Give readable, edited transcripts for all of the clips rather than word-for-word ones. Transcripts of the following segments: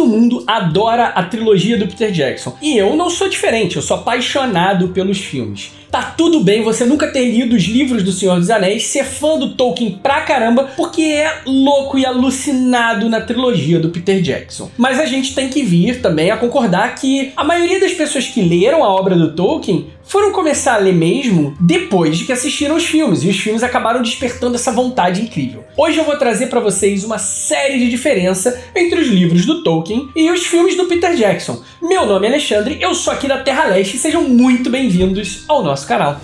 mundo adora a trilogia do Peter Jackson. E eu não sou diferente, eu sou apaixonado pelos filmes. Tá tudo bem você nunca ter lido os livros do Senhor dos Anéis, ser fã do Tolkien pra caramba, porque é louco e alucinado na trilogia do Peter Jackson. Mas a gente tem que vir também a concordar que a maioria das pessoas que leram a obra do Tolkien foram começar a ler mesmo depois de que assistiram os filmes, e os filmes acabaram despertando essa vontade incrível. Hoje eu vou trazer pra vocês uma série de diferença entre os livros do Tolkien e os filmes do Peter Jackson. Meu nome é Alexandre, eu sou aqui da Terra Leste e sejam muito bem-vindos ao nosso canal.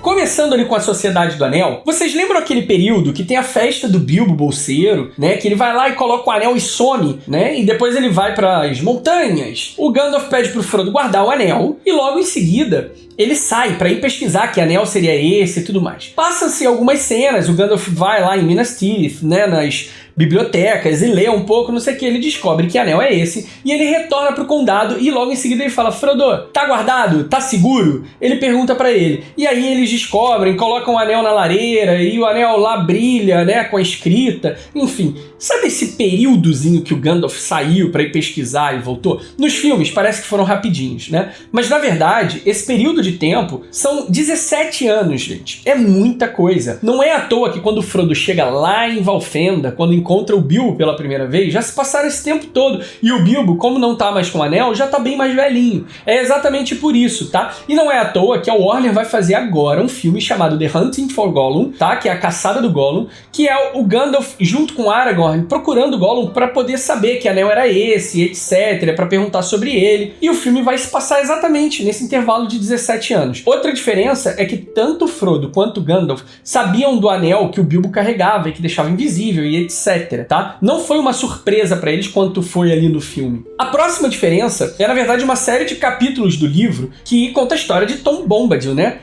Começando ali com a Sociedade do Anel, vocês lembram aquele período que tem a festa do Bilbo Bolseiro, né? Que ele vai lá e coloca o anel e some, né? E depois ele vai para as montanhas. O Gandalf pede pro Frodo guardar o anel e logo em seguida ele sai para ir pesquisar que anel seria esse e tudo mais. Passa-se algumas cenas, o Gandalf vai lá em Minas Tirith, né? Nas bibliotecas e lê um pouco, não sei o que, ele descobre que anel é esse e ele retorna pro condado e logo em seguida ele fala: Frodo, tá guardado? Tá seguro? Ele pergunta pra ele. E aí eles descobrem, colocam o anel na lareira e o anel lá brilha, né, com a escrita. Enfim, sabe esse períodozinho que o Gandalf saiu pra ir pesquisar e voltou? Nos filmes parece que foram rapidinhos, né? Mas na verdade, esse período de tempo são 17 anos, gente. É muita coisa. Não é à toa que quando o Frodo chega lá em Valfenda, quando encontra o Bilbo pela primeira vez, já se passaram esse tempo todo. E o Bilbo, como não tá mais com o anel, já tá bem mais velhinho. É exatamente por isso, tá? E não é à toa que a Warner vai fazer agora um filme chamado The Hunting for Gollum, tá? Que é a caçada do Gollum, que é o Gandalf junto com Aragorn procurando o Gollum para poder saber que anel era esse, etc, para perguntar sobre ele. E o filme vai se passar exatamente nesse intervalo de 17 anos. Outra diferença é que tanto Frodo quanto Gandalf sabiam do anel que o Bilbo carregava e que deixava invisível e etc, tá? Não foi uma surpresa para eles quanto foi ali no filme. A próxima diferença é, na verdade, uma série de capítulos do livro que conta a história de Tom Bombadil, né?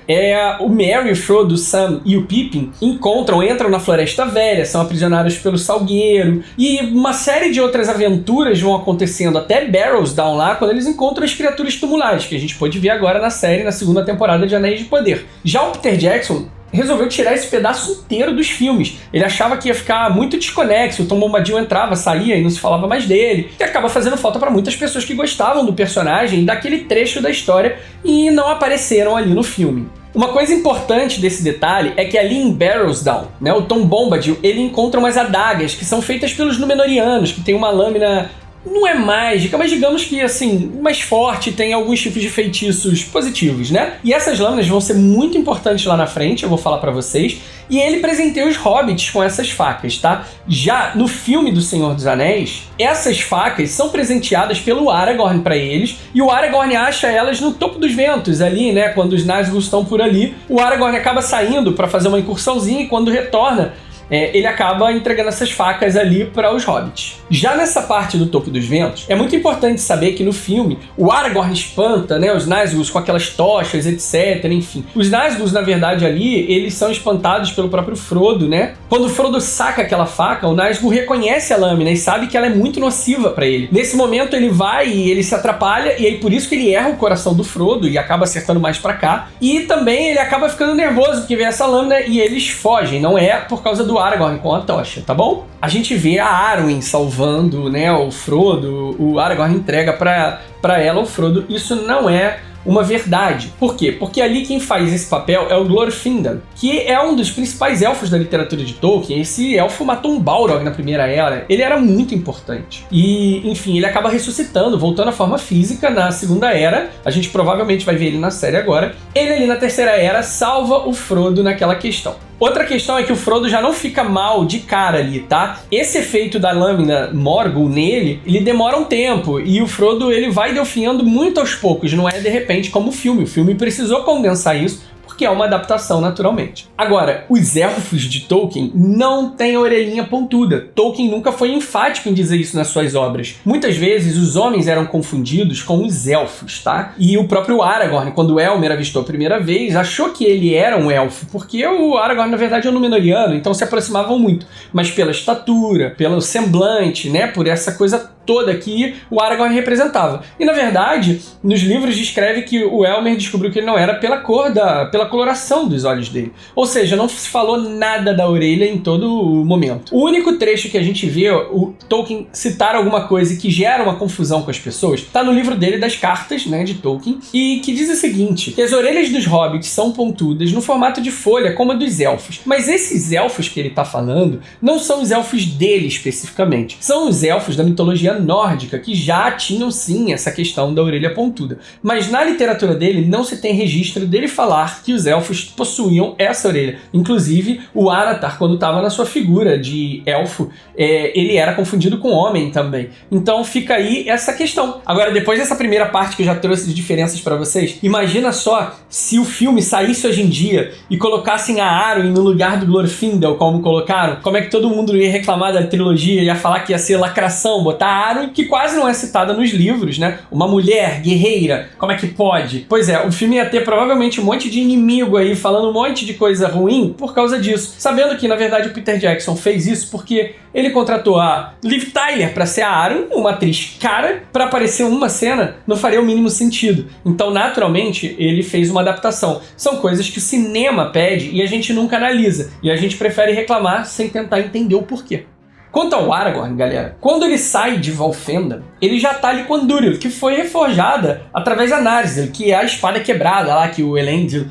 O Merry, o Frodo, o Sam e o Pippin entram na Floresta Velha, são aprisionados pelo Salgueiro, e uma série de outras aventuras vão acontecendo até Barrows-Down lá, quando eles encontram as criaturas tumulares, que a gente pode ver agora na série, na segunda temporada de Anéis de Poder. Já o Peter Jackson resolveu tirar esse pedaço inteiro dos filmes. Ele achava que ia ficar muito desconexo, o Tom Bombadil entrava, saía e não se falava mais dele, e acaba fazendo falta para muitas pessoas que gostavam do personagem, daquele trecho da história, e não apareceram ali no filme. Uma coisa importante desse detalhe é que ali em Barrows-Down, né, o Tom Bombadil, ele encontra umas adagas que são feitas pelos Númenóreanos, que tem uma lâmina, não é mágica, mas digamos que, assim, mais forte, tem alguns tipos de feitiços positivos, né? E essas lâminas vão ser muito importantes lá na frente, eu vou falar pra vocês. E ele presenteia os hobbits com essas facas, tá? Já no filme do Senhor dos Anéis, essas facas são presenteadas pelo Aragorn pra eles, e o Aragorn acha elas no topo dos ventos ali, né? Quando os Nazgûl estão por ali, o Aragorn acaba saindo pra fazer uma incursãozinha, e quando retorna, ele acaba entregando essas facas ali para os hobbits. Já nessa parte do Topo dos Ventos, é muito importante saber que no filme o Aragorn espanta, né, os Nazgûl com aquelas tochas, etc, enfim. Os Nazgûl, na verdade, ali, eles são espantados pelo próprio Frodo, né? Quando o Frodo saca aquela faca, o Nazgûl reconhece a lâmina e sabe que ela é muito nociva para ele. Nesse momento ele vai e ele se atrapalha, e aí por isso que ele erra o coração do Frodo e acaba acertando mais para cá. E também ele acaba ficando nervoso porque vê essa lâmina e eles fogem. Não é por causa do Aragorn com a tocha, tá bom? A gente vê a Arwen salvando, né, o Frodo, o Aragorn entrega pra ela o Frodo. Isso não é uma verdade. Por quê? Porque ali quem faz esse papel é o Glorfindel, que é um dos principais elfos da literatura de Tolkien. Esse elfo matou um Balrog na Primeira Era. Ele era muito importante. E, enfim, ele acaba ressuscitando, voltando à forma física na Segunda Era. A gente provavelmente vai ver ele na série agora. Ele ali na Terceira Era salva o Frodo naquela questão. Outra questão é que o Frodo já não fica mal de cara ali, tá? Esse efeito da lâmina Morgul nele, ele demora um tempo, e o Frodo ele vai delfinhando muito aos poucos, não é de repente como o filme. O filme precisou condensar isso, porque é uma adaptação naturalmente. Agora, os elfos de Tolkien não têm a orelhinha pontuda. Tolkien nunca foi enfático em dizer isso nas suas obras. Muitas vezes os homens eram confundidos com os elfos, tá? E o próprio Aragorn, quando Elmer avistou a primeira vez, achou que ele era um elfo, porque o Aragorn na verdade é um Númenóreano, então se aproximavam muito. Mas pela estatura, pelo semblante, né, por essa coisa toda que o Aragorn representava. E na verdade, nos livros descreve que o Elmer descobriu que ele não era pela coloração dos olhos dele. Ou seja, não se falou nada da orelha em todo o momento. O único trecho que a gente vê o Tolkien citar alguma coisa que gera uma confusão com as pessoas está no livro dele das cartas, né, de Tolkien, e que diz o seguinte, que as orelhas dos hobbits são pontudas no formato de folha, como a dos elfos. Mas esses elfos que ele está falando não são os elfos dele especificamente. São os elfos da mitologia nórdica, que já tinham sim essa questão da orelha pontuda. Mas na literatura dele não se tem registro dele falar que os elfos possuíam essa orelha. Inclusive, o Anatar, quando estava na sua figura de elfo, ele era confundido com homem também. Então fica aí essa questão. Agora, depois dessa primeira parte que eu já trouxe de diferenças para vocês, imagina só se o filme saísse hoje em dia e colocassem a Arwen no lugar do Glorfindel, como colocaram, como é que todo mundo ia reclamar da trilogia, ia falar que ia ser lacração, botar a Arwen, que quase não é citada nos livros, né? Uma mulher guerreira, como é que pode? Pois é, o filme ia ter provavelmente um monte de inimigo aí, falando um monte de coisa ruim por causa disso. Sabendo que, na verdade, o Peter Jackson fez isso porque ele contratou a Liv Tyler para ser a Arwen, uma atriz cara, para aparecer em uma cena, não faria o mínimo sentido. Então, naturalmente, ele fez uma adaptação. São coisas que o cinema pede e a gente nunca analisa. E a gente prefere reclamar sem tentar entender o porquê. Quanto ao Aragorn, galera, quando ele sai de Valfenda, ele já tá ali com Andúril, que foi reforjada através da Narsil, que é a espada quebrada lá que o Elendil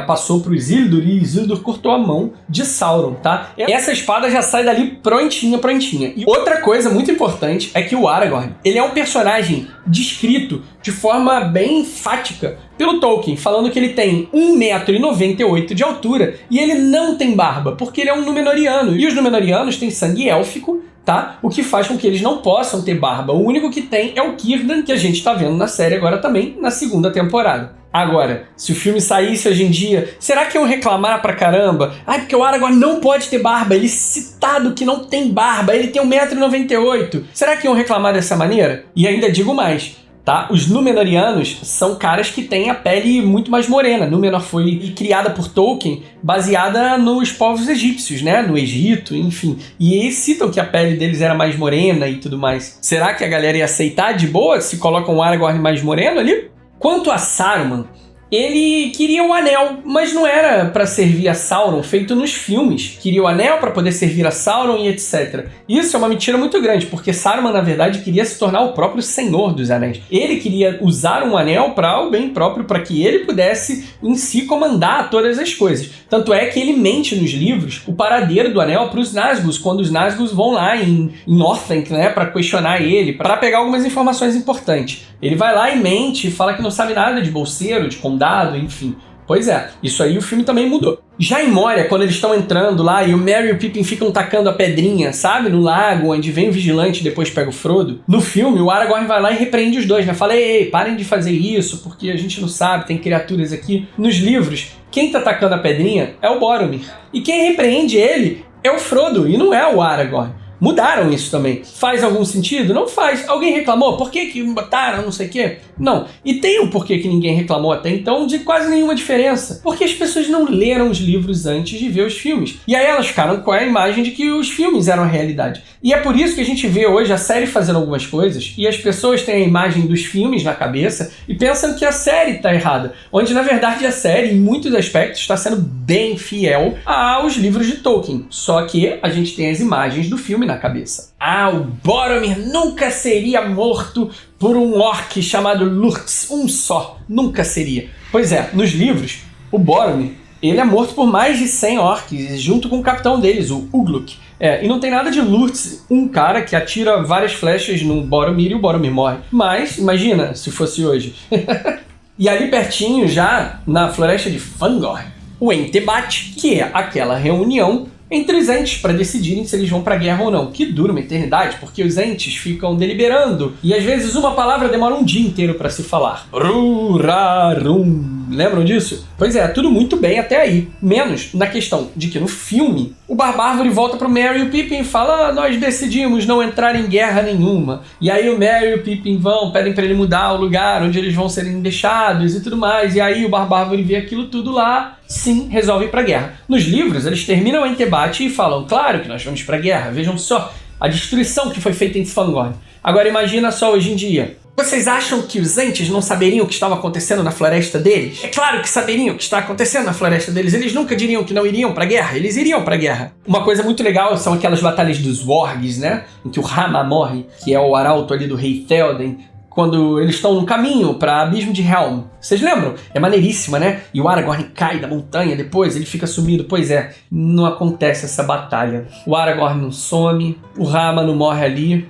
passou pro Isildur, e Isildur cortou a mão de Sauron, tá? Essa espada já sai dali prontinha. E outra coisa muito importante é que o Aragorn, ele é um personagem descrito de forma bem enfática pelo Tolkien, falando que ele tem 1,98 m de altura e ele não tem barba, porque ele é um Númenóreano. E os Númenóreanos têm sangue élfico, tá? O que faz com que eles não possam ter barba. O único que tem é o Círdan, que a gente tá vendo na série agora também, na segunda temporada. Agora, se o filme saísse hoje em dia, será que iam reclamar pra caramba? Porque o Aragorn não pode ter barba, ele é citado que não tem barba, ele tem 1,98 m. Será que iam reclamar dessa maneira? E ainda digo mais, tá? Os Númenóreanos são caras que têm a pele muito mais morena. Númenor foi criada por Tolkien baseada nos povos egípcios, né? No Egito, enfim. E eles citam que a pele deles era mais morena e tudo mais. Será que a galera ia aceitar de boa se colocam um Aragorn mais moreno ali? Quanto a Saruman, ele queria um anel, mas não era para servir a Sauron, feito nos filmes. Queria o anel para poder servir a Sauron e etc. Isso é uma mentira muito grande, porque Saruman, na verdade, queria se tornar o próprio Senhor dos Anéis. Ele queria usar um anel para o bem próprio, para que ele pudesse em si comandar todas as coisas. Tanto é que ele mente nos livros o paradeiro do anel para os Nazgûl, quando os Nazgûl vão lá em Orthanc, né, para questionar ele, para pegar algumas informações importantes. Ele vai lá e mente, fala que não sabe nada de bolseiro, de condado, enfim. Pois é, isso aí o filme também mudou. Já em Moria, quando eles estão entrando lá e o Merry e o Pippin ficam tacando a pedrinha, sabe? No lago, onde vem o vigilante e depois pega o Frodo. No filme, o Aragorn vai lá e repreende os dois, né? Fala, ei, parem de fazer isso, porque a gente não sabe, tem criaturas aqui. Nos livros, quem tá tacando a pedrinha é o Boromir. E quem repreende ele é o Frodo, e não é o Aragorn. Mudaram isso também. Faz algum sentido? Não faz. Alguém reclamou? Por que botaram não sei o quê? Não. E tem um porquê que ninguém reclamou até então de quase nenhuma diferença. Porque as pessoas não leram os livros antes de ver os filmes. E aí elas ficaram com a imagem de que os filmes eram a realidade. E é por isso que a gente vê hoje a série fazendo algumas coisas e as pessoas têm a imagem dos filmes na cabeça e pensam que a série está errada. Onde, na verdade, a série, em muitos aspectos, está sendo bem fiel aos livros de Tolkien. Só que a gente tem as imagens do filme na cabeça. O Boromir nunca seria morto por um orc chamado Lurtz, um só. Nunca seria. Pois é, nos livros, o Boromir, ele é morto por mais de 100 orcs, junto com o capitão deles, o Ugluk. E não tem nada de Lurtz, um cara que atira várias flechas no Boromir e o Boromir morre. Mas, imagina se fosse hoje. E ali pertinho, já na floresta de Fangorn, o Entebate, que é aquela reunião entre os entes para decidirem se eles vão pra guerra ou não, que dura uma eternidade, porque os entes ficam deliberando e às vezes uma palavra demora um dia inteiro para se falar. Rurarum. Lembram disso? Pois é, tudo muito bem até aí, menos na questão de que no filme o Barbárvore volta pro Merry e o Pippin e fala: nós decidimos não entrar em guerra nenhuma. E aí o Merry e o Pippin pedem para ele mudar o lugar onde eles vão serem deixados e tudo mais, e aí o Barbárvore vê aquilo tudo lá, sim, resolve ir pra guerra. Nos livros eles terminam em debate e falam: claro que nós vamos pra guerra, vejam só, a destruição que foi feita em Fangorn. Agora imagina só hoje em dia. Vocês acham que os Ents não saberiam o que estava acontecendo na floresta deles? É claro que saberiam o que está acontecendo na floresta deles. Eles nunca diriam que não iriam pra guerra. Eles iriam pra guerra. Uma coisa muito legal são aquelas batalhas dos Wargs, né? Em que o Rama morre, que é o arauto ali do rei Théoden, quando eles estão no caminho para Abismo de Helm. Vocês lembram? É maneiríssima, né? E o Aragorn cai da montanha depois, ele fica sumido. Pois é, não acontece essa batalha. O Aragorn não some, o Rama não morre ali.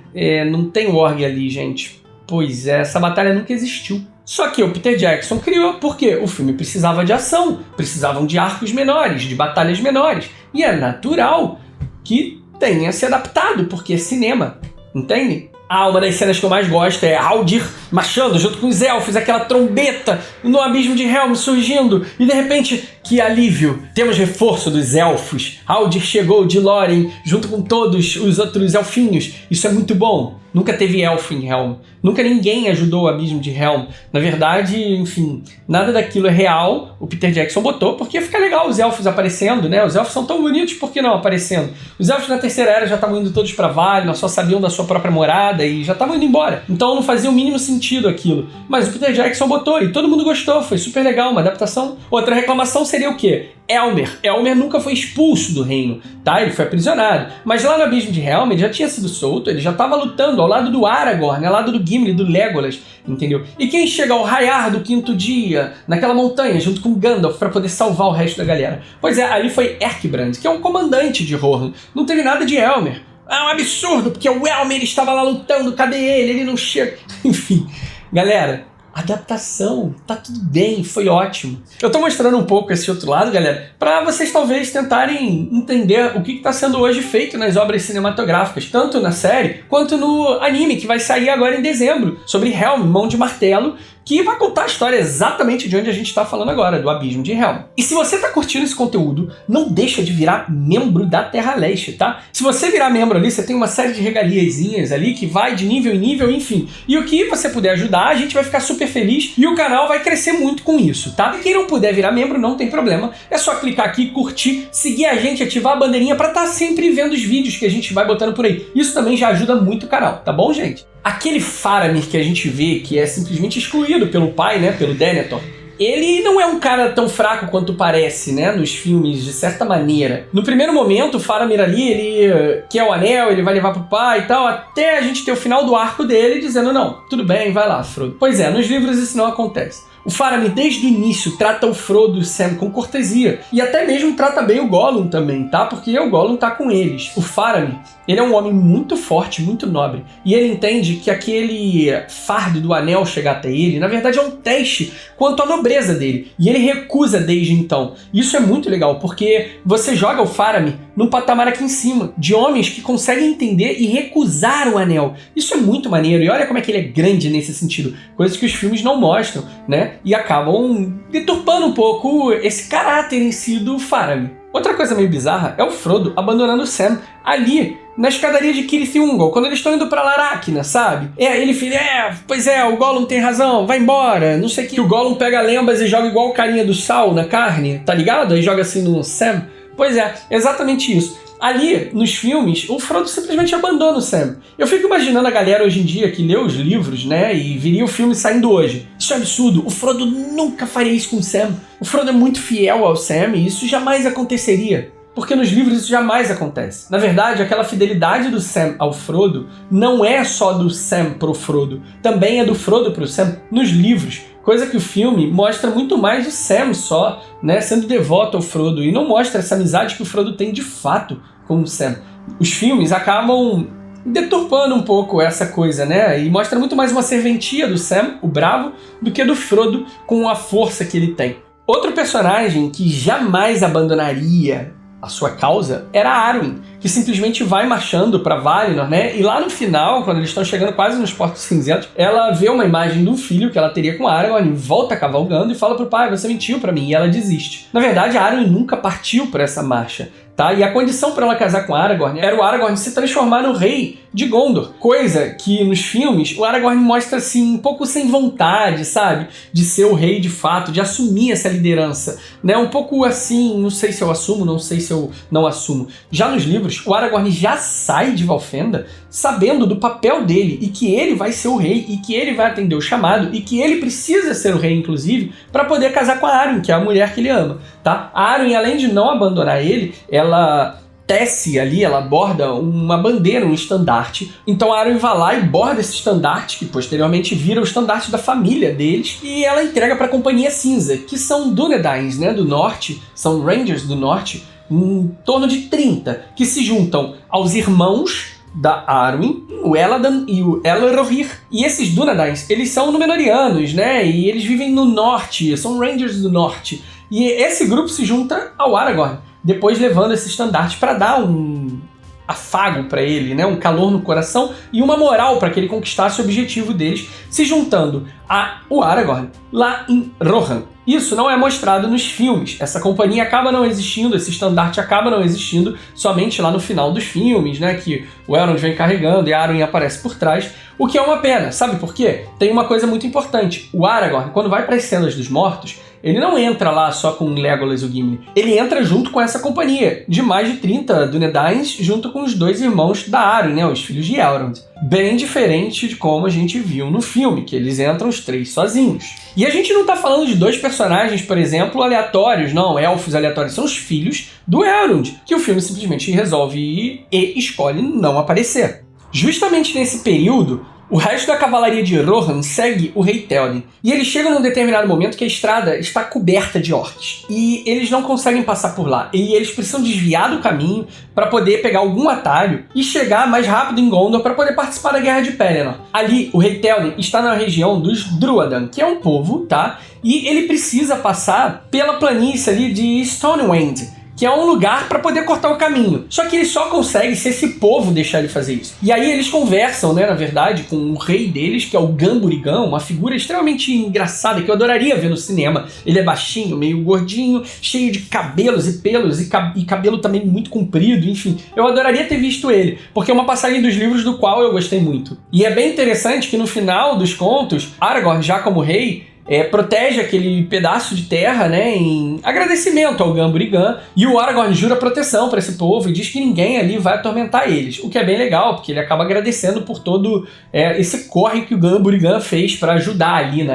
Não tem Warg ali, gente. Pois é, essa batalha nunca existiu. Só que o Peter Jackson criou porque o filme precisava de ação, precisavam de arcos menores, de batalhas menores. E é natural que tenha se adaptado, porque é cinema, entende? Uma das cenas que eu mais gosto é Haldir marchando junto com os elfos, aquela trombeta no Abismo de Helm surgindo, e de repente, que alívio, temos reforço dos elfos. Haldir chegou de Lórien junto com todos os outros elfinhos, isso é muito bom. Nunca teve elfo em Helm, nunca ninguém ajudou o Abismo de Helm. Na verdade, enfim, nada daquilo é real. O Peter Jackson botou porque fica legal os elfos aparecendo, né? Os elfos são tão bonitos, por que não aparecendo? Os elfos na Terceira Era já estavam indo todos pra Valinor, só sabiam da sua própria morada e já estavam indo embora. Então não fazia o mínimo sentido aquilo. Mas o Peter Jackson botou e todo mundo gostou, foi super legal, uma adaptação. Outra reclamação seria o quê? Elmer nunca foi expulso do reino, tá? Ele foi aprisionado. Mas lá no Abismo de Helm ele já tinha sido solto, ele já estava lutando ao lado do Aragorn, ao lado do Gimli, do Legolas, entendeu? E quem chega ao raiar do quinto dia, naquela montanha, junto com Gandalf, para poder salvar o resto da galera? Pois é, ali foi Erkbrand, que é um comandante de Rohan. Não teve nada de Elmer. Um absurdo, porque o Elmer estava lá lutando, cadê ele? Ele não chega. Enfim, galera, adaptação, tá tudo bem, foi ótimo. Eu tô mostrando um pouco esse outro lado, galera, para vocês talvez tentarem entender o que está sendo hoje feito nas obras cinematográficas, tanto na série quanto no anime, que vai sair agora em dezembro, sobre Helm, Mão de Martelo, que vai contar a história exatamente de onde a gente está falando agora, do Abismo de Helm. E se você está curtindo esse conteúdo, não deixa de virar membro da Terra Leste, tá? Se você virar membro ali, você tem uma série de regaliazinhas ali que vai de nível em nível, enfim. E o que você puder ajudar, a gente vai ficar super feliz e o canal vai crescer muito com isso, tá? E quem não puder virar membro, não tem problema. É só clicar aqui, curtir, seguir a gente, ativar a bandeirinha para estar sempre vendo os vídeos que a gente vai botando por aí. Isso também já ajuda muito o canal, tá bom, gente? Aquele Faramir que a gente vê, que é simplesmente excluído pelo pai, né, pelo Denethor, ele não é um cara tão fraco quanto parece, né, nos filmes, de certa maneira. No primeiro momento, o Faramir ali, ele quer o anel, ele vai levar pro pai e tal, até a gente ter o final do arco dele dizendo, não, tudo bem, vai lá, Frodo. Pois é, nos livros isso não acontece. O Faramir, desde o início, trata o Frodo e o Sam com cortesia. E até mesmo trata bem o Gollum também, tá? Porque o Gollum tá com eles. O Faramir, ele é um homem muito forte, muito nobre. E ele entende que aquele fardo do anel chegar até ele, na verdade é um teste quanto à nobreza dele. E ele recusa desde então. Isso é muito legal, porque você joga o Faramir num patamar aqui em cima, de homens que conseguem entender e recusar o anel. Isso é muito maneiro. E olha como é que ele é grande nesse sentido. Coisas que os filmes não mostram, né? E acabam deturpando um pouco esse caráter em si do Faramir. Outra coisa meio bizarra é o Frodo abandonando o Sam ali na escadaria de Cirith Ungol, quando eles estão indo pra Laracna, sabe? Ele fica, pois é, o Gollum tem razão, vai embora, não sei o que. O Gollum pega lembas e joga igual o carinha do sal na carne, tá ligado? Aí joga assim no Sam. Pois é, exatamente isso. Ali, nos filmes, o Frodo simplesmente abandona o Sam. Eu fico imaginando a galera hoje em dia que lê os livros, né, e viria o filme saindo hoje. Isso é absurdo, o Frodo nunca faria isso com o Sam. O Frodo é muito fiel ao Sam e isso jamais aconteceria. Porque nos livros isso jamais acontece. Na verdade, aquela fidelidade do Sam ao Frodo não é só do Sam pro Frodo, também é do Frodo pro Sam nos livros. Coisa que o filme mostra muito mais do Sam só, né, sendo devoto ao Frodo, e não mostra essa amizade que o Frodo tem de fato com o Sam. Os filmes acabam deturpando um pouco essa coisa, né, e mostra muito mais uma serventia do Sam, o bravo, do que do Frodo com a força que ele tem. Outro personagem que jamais abandonaria a sua causa era Arwen, que simplesmente vai marchando para Valinor, né? E lá no final, quando eles estão chegando quase nos Portos Cinzentos, ela vê uma imagem do filho que ela teria com Aragorn, volta cavalgando e fala pro pai, você mentiu para mim, e ela desiste. Na verdade, a Arwen nunca partiu para essa marcha, tá? E a condição para ela casar com Aragorn era o Aragorn se transformar no rei de Gondor, coisa que nos filmes o Aragorn mostra assim um pouco sem vontade, sabe? De ser o rei de fato, de assumir essa liderança, né? Um pouco assim, não sei se eu assumo, não sei se eu não assumo. Já nos livros livros, o Aragorn já sai de Valfenda sabendo do papel dele e que ele vai ser o rei e que ele vai atender o chamado e que ele precisa ser o rei, inclusive, para poder casar com a Arwen, que é a mulher que ele ama, tá? A Arwen, além de não abandonar ele, ela tece ali, ela borda uma bandeira, um estandarte. Então a Arwen vai lá e borda esse estandarte, que posteriormente vira o estandarte da família deles, e ela entrega para a Companhia Cinza, que são Dúnedains, né, do norte, são Rangers do norte, em torno de 30, que se juntam aos irmãos da Arwen, o Eladan e o Elrohir. E esses Dúnedains, eles são Númenóreanos, né, e eles vivem no norte, são Rangers do norte. E esse grupo se junta ao Aragorn, depois levando esse estandarte para dar um afago para ele, né? Um calor no coração e uma moral para que ele conquistasse o objetivo deles, se juntando ao Aragorn lá em Rohan. Isso não é mostrado nos filmes. Essa companhia acaba não existindo, esse estandarte acaba não existindo somente lá no final dos filmes, né? Que o Elrond vem carregando e a Arwen aparece por trás, o que é uma pena. Sabe por quê? Tem uma coisa muito importante. O Aragorn, quando vai para as Cenas dos Mortos, ele não entra lá só com Legolas e o Gimli. Ele entra junto com essa companhia de mais de 30 Dúnedains, junto com os dois irmãos da Arwen, né, os filhos de Elrond. Bem diferente de como a gente viu no filme, que eles entram os três sozinhos. E a gente não tá falando de dois personagens, por exemplo, aleatórios, não, elfos aleatórios, são os filhos do Elrond, que o filme simplesmente resolve ir e escolhe não aparecer. Justamente nesse período, o resto da cavalaria de Rohan segue o rei Théoden. E eles chegam num determinado momento que a estrada está coberta de orcs. E eles não conseguem passar por lá. E eles precisam desviar do caminho para poder pegar algum atalho e chegar mais rápido em Gondor para poder participar da Guerra de Pelennor. Ali, o rei Théoden está na região dos Drúadan, que é um povo, tá? E ele precisa passar pela planície ali de Stonewend, que é um lugar para poder cortar o caminho. Só que ele só consegue se esse povo deixar ele fazer isso. E aí eles conversam, né, na verdade, com o rei deles, que é o Gamburigan, uma figura extremamente engraçada, que eu adoraria ver no cinema. Ele é baixinho, meio gordinho, cheio de cabelos e pelos, e cabelo também muito comprido, enfim. Eu adoraria ter visto ele, porque é uma passagem dos livros do qual eu gostei muito. E é bem interessante que no final dos contos, Aragorn, já como rei, protege aquele pedaço de terra, né, em agradecimento ao Gamburigan, e o Aragorn jura proteção para esse povo e diz que ninguém ali vai atormentar eles, o que é bem legal, porque ele acaba agradecendo por todo esse corre que o Gamburigan fez para ajudar ali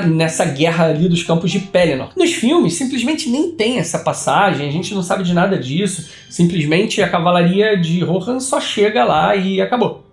nessa guerra ali dos campos de Pelennor. Nos filmes, simplesmente nem tem essa passagem, a gente não sabe de nada disso, simplesmente a cavalaria de Rohan só chega lá e acabou.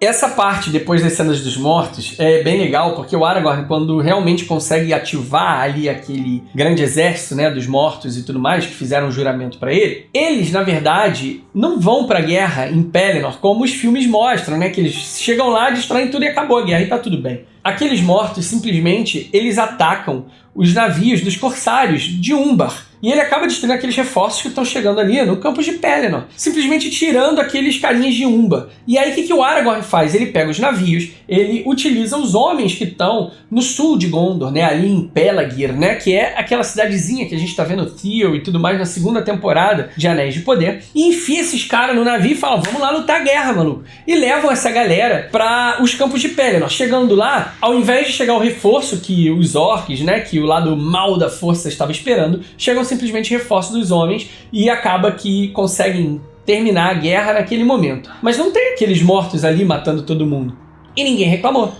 Essa parte, depois das Cenas dos Mortos, é bem legal, porque o Aragorn, quando realmente consegue ativar ali aquele grande exército, né, dos mortos e tudo mais, que fizeram um juramento para ele, eles, na verdade, não vão pra guerra em Pelennor, como os filmes mostram, né, que eles chegam lá, destroem tudo e acabou a guerra e tá tudo bem. Aqueles mortos, simplesmente, eles atacam os navios dos corsários de Umbar. E ele acaba destruindo aqueles reforços que estão chegando ali no campo de Pelennor, simplesmente tirando aqueles carinhas de Umbar. E aí o que o Aragorn faz? Ele pega os navios, ele utiliza os homens que estão no sul de Gondor, né, ali em Pelagir, né, que é aquela cidadezinha que a gente está vendo Theo e tudo mais na segunda temporada de Anéis de Poder, e enfia esses caras no navio e fala, vamos lá lutar a guerra, maluco. E levam essa galera para os campos de Pelennor. Chegando lá, ao invés de chegar o reforço que os orcs, né, que o lado mal da força estava esperando, chegam simplesmente reforço dos homens e acaba que conseguem terminar a guerra naquele momento. Mas não tem aqueles mortos ali matando todo mundo. E ninguém reclamou.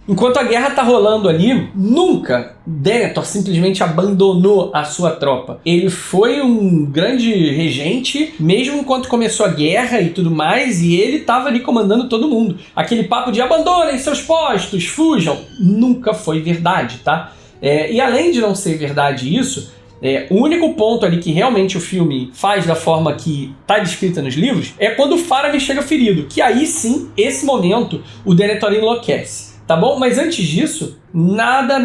Enquanto a guerra tá rolando ali, nunca Denethor simplesmente abandonou a sua tropa. Ele foi um grande regente, mesmo enquanto começou a guerra e tudo mais, e ele tava ali comandando todo mundo. Aquele papo de abandonem seus postos, fujam, nunca foi verdade, tá? E além de não ser verdade isso, o único ponto ali que realmente o filme faz da forma que está descrita nos livros é quando o Faramir chega ferido, que aí sim, esse momento, o Denethor enlouquece, tá bom? Mas antes disso, nada.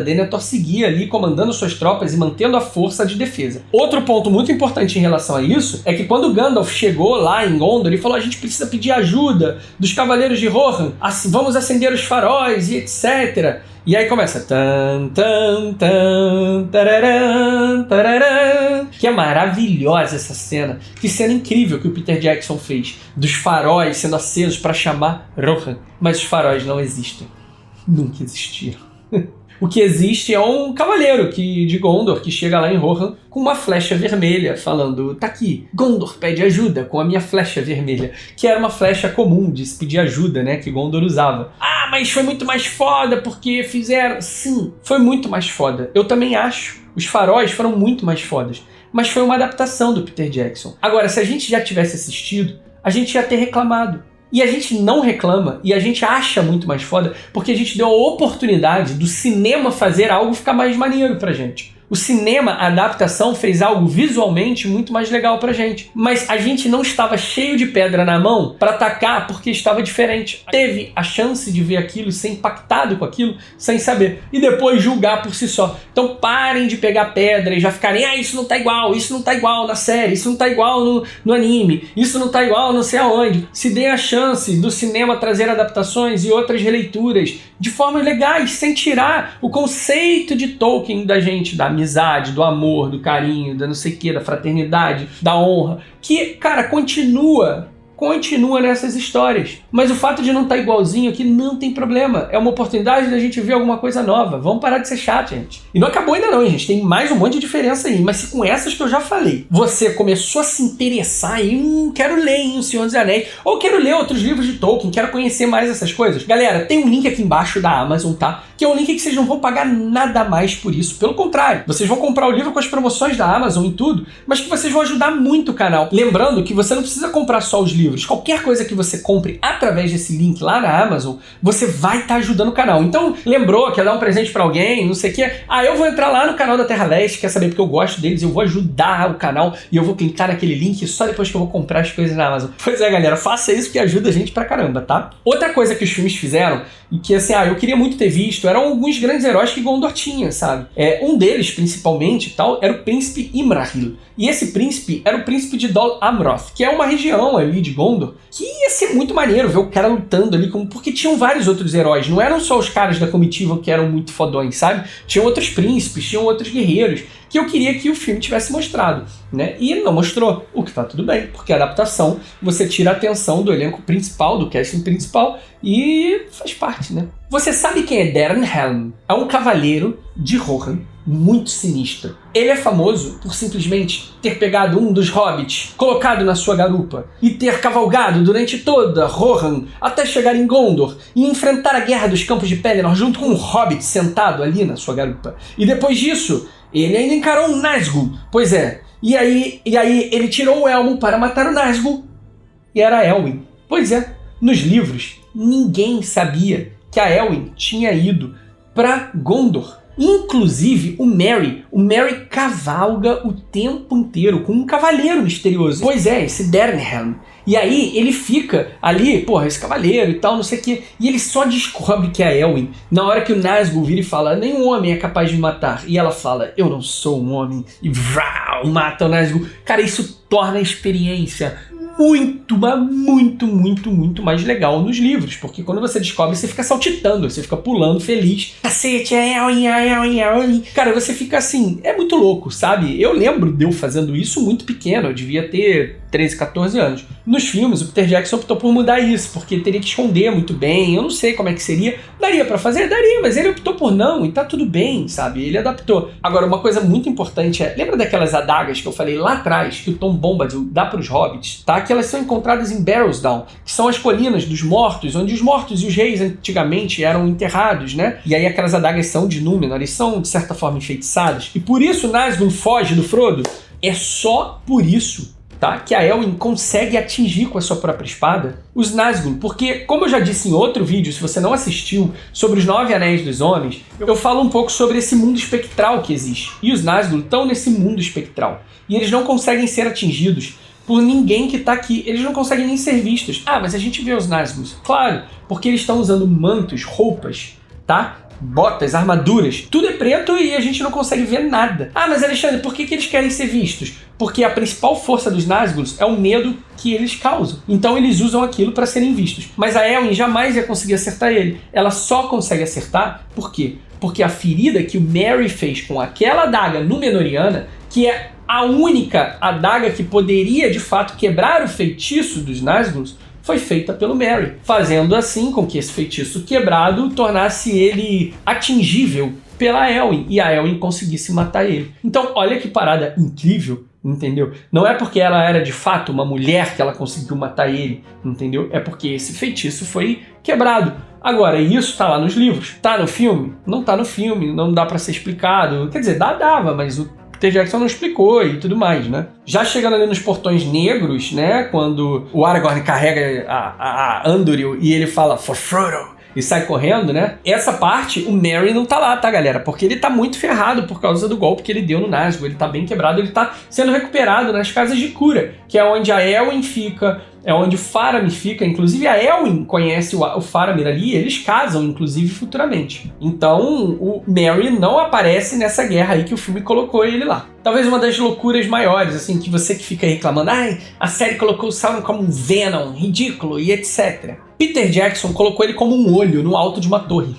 Denethor seguia ali comandando suas tropas e mantendo a força de defesa. Outro ponto muito importante em relação a isso é que quando Gandalf chegou lá em Gondor, ele falou, a gente precisa pedir ajuda dos cavaleiros de Rohan, vamos acender os faróis e etc. E aí começa tan, tan, tan, tararam, tararam, que é maravilhosa essa cena. Que cena incrível que o Peter Jackson fez dos faróis sendo acesos para chamar Rohan. Mas os faróis não existem. Nunca existiram. O que existe é um cavaleiro de Gondor que chega lá em Rohan com uma flecha vermelha, falando, tá aqui, Gondor pede ajuda com a minha flecha vermelha, que era uma flecha comum de se pedir ajuda, né, que Gondor usava. Ah, mas foi muito mais foda porque fizeram... Sim, foi muito mais foda. Eu também acho. Os faróis foram muito mais fodas. Mas foi uma adaptação do Peter Jackson. Agora, se a gente já tivesse assistido, a gente ia ter reclamado. E a gente não reclama, e a gente acha muito mais foda, porque a gente deu a oportunidade do cinema fazer algo ficar mais maneiro pra gente. O cinema, a adaptação, fez algo visualmente muito mais legal pra gente. Mas a gente não estava cheio de pedra na mão pra atacar porque estava diferente. Teve a chance de ver aquilo, ser impactado com aquilo, sem saber. E depois julgar por si só. Então parem de pegar pedra e já ficarem, ah, isso não tá igual na série, isso não tá igual no anime, isso não tá igual não sei aonde. Se dê a chance do cinema trazer adaptações e outras releituras de formas legais, sem tirar o conceito de Tolkien da gente, da amizade, do amor, do carinho, da não sei o que, da fraternidade, da honra, que, cara, continua nessas histórias. Mas o fato de não estar igualzinho aqui não tem problema. É uma oportunidade da gente ver alguma coisa nova. Vamos parar de ser chato, gente. E não acabou ainda não, gente. Tem mais um monte de diferença aí. Mas se com essas que eu já falei, você começou a se interessar e quero ler O Senhor dos Anéis, ou quero ler outros livros de Tolkien, quero conhecer mais essas coisas. Galera, tem um link aqui embaixo da Amazon, tá? Que é um link que vocês não vão pagar nada mais por isso. Pelo contrário, vocês vão comprar o livro com as promoções da Amazon e tudo, mas que vocês vão ajudar muito o canal. Lembrando que você não precisa comprar só os livros. Qualquer coisa que você compre através desse link lá na Amazon, você vai estar ajudando o canal. Então, lembrou, quer dar um presente pra alguém, não sei o que, eu vou entrar lá no canal da Terra Leste, quer saber porque eu gosto deles, eu vou ajudar o canal e eu vou clicar naquele link só depois que eu vou comprar as coisas na Amazon. Pois é, galera, faça isso que ajuda a gente pra caramba, tá? Outra coisa que os filmes fizeram, e que assim, eu queria muito ter visto, eram alguns grandes heróis que Gondor tinha, sabe? Um deles, principalmente, tal, era o príncipe Imrahil. E esse príncipe era o príncipe de Dol Amroth, que é uma região ali de Gondor, que ia ser muito maneiro ver o cara lutando ali, porque tinham vários outros heróis, não eram só os caras da comitiva que eram muito fodões, sabe? Tinham outros príncipes, tinham outros guerreiros, que eu queria que o filme tivesse mostrado, né? E não mostrou, o que tá tudo bem, porque a adaptação, você tira a atenção do elenco principal, do casting principal, e faz parte, né? Você sabe quem é Dernhelm? É um cavaleiro de Rohan, muito sinistro. Ele é famoso por simplesmente ter pegado um dos hobbits, colocado na sua garupa, e ter cavalgado durante toda Rohan até chegar em Gondor e enfrentar a guerra dos Campos de Pelennor junto com um hobbit sentado ali na sua garupa. E depois disso, ele ainda encarou um Nazgûl. Pois é. E aí ele tirou o elmo para matar o Nazgûl. E era Elwin. Pois é. Nos livros, ninguém sabia que a Elwin tinha ido para Gondor. Inclusive o Merry cavalga o tempo inteiro com um cavaleiro misterioso. Pois é, esse Dernhelm. E aí ele fica ali, esse cavaleiro e tal, não sei o quê. E ele só descobre que é a Elwin na hora que o Nazgûl vira e fala, nenhum homem é capaz de me matar. E ela fala, eu não sou um homem. E vrau, mata o Nazgûl. Cara, isso torna a experiência muito mais legal nos livros, porque quando você descobre, você fica saltitando, você fica pulando feliz, cacete, é Elwin. Cara, você fica assim, é muito louco, sabe? Eu lembro de eu fazendo isso muito pequeno, eu devia ter 13, 14 anos. Nos filmes, o Peter Jackson optou por mudar isso, porque teria que esconder muito bem, eu não sei como é que seria. Daria pra fazer? Daria, mas ele optou por não, e tá tudo bem, sabe? Ele adaptou. Agora, uma coisa muito importante lembra daquelas adagas que eu falei lá atrás, que o Tom Bombadil dá pros hobbits, tá? Que elas são encontradas em Barrowsdown, que são as colinas dos mortos, onde os mortos e os reis antigamente eram enterrados, né? E aí aquelas adagas são de Númenor, e são, de certa forma, enfeitiçadas. E por isso Nazgûl foge do Frodo. É só por isso, tá, que a Elwin consegue atingir com a sua própria espada os Nazgûl, porque, como eu já disse em outro vídeo, se você não assistiu, sobre os 9 Anéis dos Homens, eu falo um pouco sobre esse mundo espectral que existe. E os Nazgûl estão nesse mundo espectral. E eles não conseguem ser atingidos por ninguém que tá aqui. Eles não conseguem nem ser vistos. Mas a gente vê os Nazgûl. Claro, porque eles estão usando mantos, roupas, tá? Botas, armaduras, tudo é preto e a gente não consegue ver nada. Mas Alexandre, por que eles querem ser vistos? Porque a principal força dos Nazgûl é o medo que eles causam. Então eles usam aquilo para serem vistos. Mas a Elwin jamais ia conseguir acertar ele. Ela só consegue acertar, por quê? Porque a ferida que o Merry fez com aquela adaga Númenoriana, que é a única adaga que poderia de fato quebrar o feitiço dos Nazgûl, foi feita pelo Merry, fazendo assim com que esse feitiço quebrado tornasse ele atingível pela Elwyn e a Elwyn conseguisse matar ele. Então, olha que parada incrível, entendeu? Não é porque ela era de fato uma mulher que ela conseguiu matar ele, entendeu? É porque esse feitiço foi quebrado. Agora, isso tá lá nos livros. Tá no filme? Não tá no filme, não dá pra ser explicado. Quer dizer, dava, mas o Peter Jackson não explicou e tudo mais, né? Já chegando ali nos Portões Negros, né? Quando o Aragorn carrega a Andúril e ele fala "For Frodo" e sai correndo, né? Essa parte, o Merry não tá lá, tá, galera? Porque ele tá muito ferrado por causa do golpe que ele deu no Nazgûl. Ele tá bem quebrado, ele tá sendo recuperado nas casas de cura, que é onde a Elwyn fica, é onde o Faramir fica. Inclusive, a Elwyn conhece o Faramir ali, e eles casam, inclusive, futuramente. Então, o Merry não aparece nessa guerra aí que o filme colocou ele lá. Talvez uma das loucuras maiores, assim, que você que fica reclamando, ai, a série colocou o Sauron como um Venom, ridículo e etc. Peter Jackson colocou ele como um olho no alto de uma torre.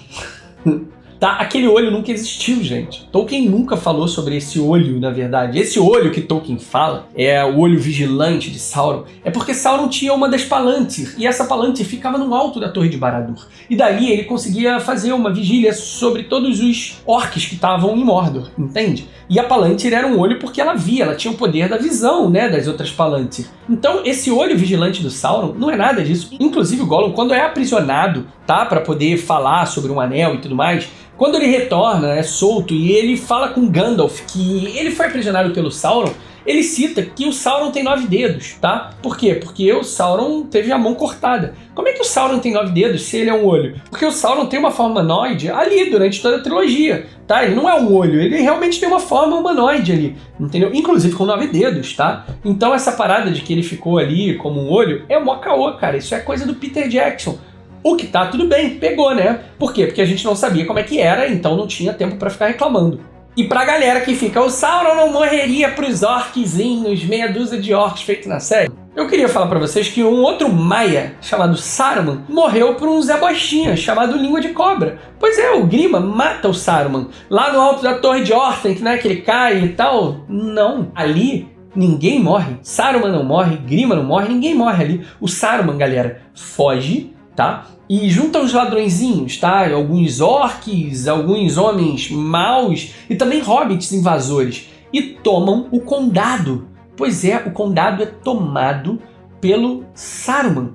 Tá? Aquele olho nunca existiu, gente. Tolkien nunca falou sobre esse olho, na verdade. Esse olho que Tolkien fala, é o olho vigilante de Sauron, é porque Sauron tinha uma das Palantir, e essa Palantir ficava no alto da Torre de Barad-dûr. E daí ele conseguia fazer uma vigília sobre todos os orcs que estavam em Mordor, entende? E a Palantir era um olho porque ela via, ela tinha o poder da visão, né, das outras Palantir. Então, esse olho vigilante do Sauron não é nada disso. Inclusive, o Gollum, quando é aprisionado, tá, para poder falar sobre um anel e tudo mais, quando ele retorna, é solto, e ele fala com Gandalf que ele foi aprisionado pelo Sauron, ele cita que o Sauron tem 9 dedos, tá? Por quê? Porque o Sauron teve a mão cortada. Como é que o Sauron tem 9 dedos se ele é um olho? Porque o Sauron tem uma forma humanoide ali durante toda a trilogia, tá? Ele não é um olho, ele realmente tem uma forma humanoide ali, entendeu? Inclusive com 9 dedos, tá? Então essa parada de que ele ficou ali como um olho é mó caô, cara. Isso é coisa do Peter Jackson. O que tá tudo bem, pegou, né? Por quê? Porque a gente não sabia como é que era, então não tinha tempo pra ficar reclamando. E pra galera que fica, o Sauron não morreria pros orquezinhos, meia dúzia de orcs feito na série. Eu queria falar pra vocês que um outro Maia, chamado Saruman, morreu por um Zé Bostinha, chamado Língua de Cobra. Pois é, o Grima mata o Saruman. Lá no alto da Torre de Orthanc, né, que ele cai e tal. Não, ali ninguém morre. Saruman não morre, Grima não morre, ninguém morre ali. O Saruman, galera, foge, tá? E junta os ladrõezinhos, tá? Alguns orcs, alguns homens maus e também hobbits invasores. E tomam o condado. Pois é, o condado é tomado pelo Saruman.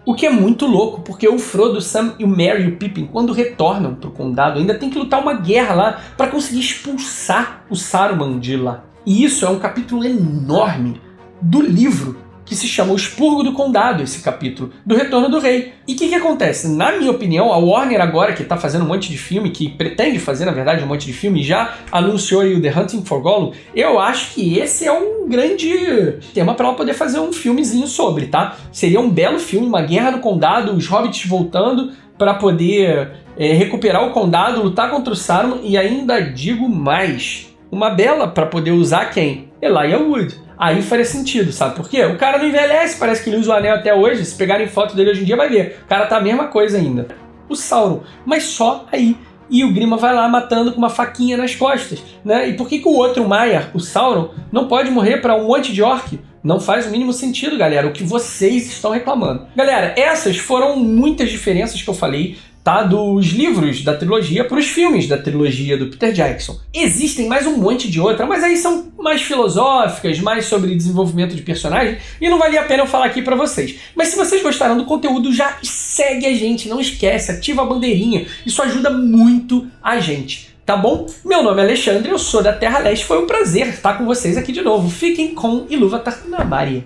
O que é muito louco, porque o Frodo, o Sam, o Merry e o Pippin, quando retornam pro condado, ainda tem que lutar uma guerra lá para conseguir expulsar o Saruman de lá. E isso é um capítulo enorme do livro, que se chama O Expurgo do Condado, esse capítulo, do Retorno do Rei. E o que acontece? Na minha opinião, a Warner agora, que está fazendo um monte de filme, que pretende fazer, na verdade, um monte de filme, já anunciou aí o The Hunting for Gollum, eu acho que esse é um grande tema para ela poder fazer um filmezinho sobre, tá? Seria um belo filme, uma guerra no condado, os hobbits voltando para poder recuperar o condado, lutar contra o Saruman, e ainda digo mais, uma bela para poder usar quem? Elijah Wood. Aí faria sentido, sabe por quê? O cara não envelhece, parece que ele usa o anel até hoje. Se pegarem foto dele hoje em dia, vai ver. O cara tá a mesma coisa ainda. O Sauron, mas só aí. E o Grima vai lá matando com uma faquinha nas costas, né? E por que o outro Maiar, o Sauron, não pode morrer para um monte de orc? Não faz o mínimo sentido, galera, o que vocês estão reclamando. Galera, essas foram muitas diferenças que eu falei, tá? Dos livros da trilogia para os filmes da trilogia do Peter Jackson. Existem mais um monte de outra, mas aí são mais filosóficas, mais sobre desenvolvimento de personagem, e não valia a pena eu falar aqui para vocês. Mas se vocês gostaram do conteúdo, já segue a gente, não esquece, ativa a bandeirinha, isso ajuda muito a gente. Tá bom? Meu nome é Alexandre, eu sou da Terra Leste, foi um prazer estar com vocês aqui de novo. Fiquem com Iluvatar na Mari.